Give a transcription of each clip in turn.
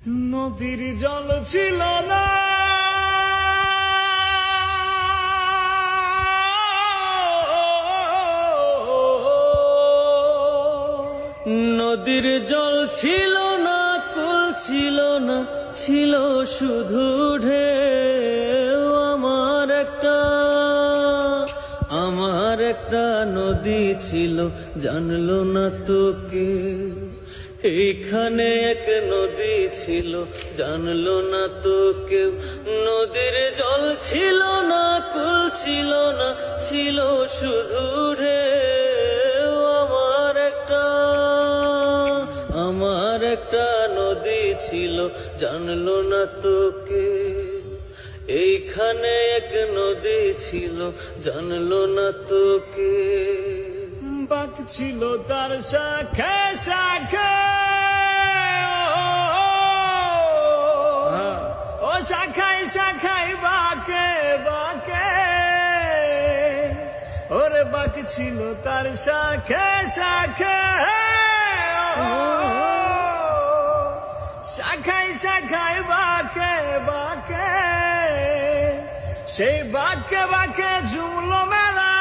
নদীর জল ছিল না, নদীর জল ছিল না, কুল ছিল না, ছিল শুধু ঢেউ। আমার একটা নদী ছিল, জানলো না তো কেউ। এইখানে এক নদী ছিল, জানলো না তো কেউ। নদীর জল ছিল না, কুল ছিল না, ছিল শুধু ঢেউ। আমার একটা নদী ছিল, জানলো না তো কেউ। এইখানে এক নদী ছিল, জানলো না তো কেউ। বাঁক ছিল তার শাখায় শাখায়, ও শাখায় শাখায় বাঁকে বাঁকে। ওরে বাঁক ছিল তার শাখায় শাখায়, শাখায় শাখায় বাঁকে বাঁকে। সেই বাঁকে বাঁকে জুমলো মেলা,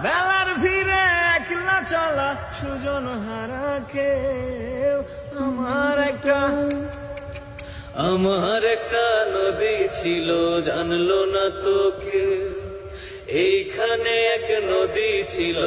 মেলার ভিড়ে একলা চলা সুজন হারা কেউ। আমার একটা নদী ছিল, জানলো না তো কেউ। এইখানে এক নদী ছিল,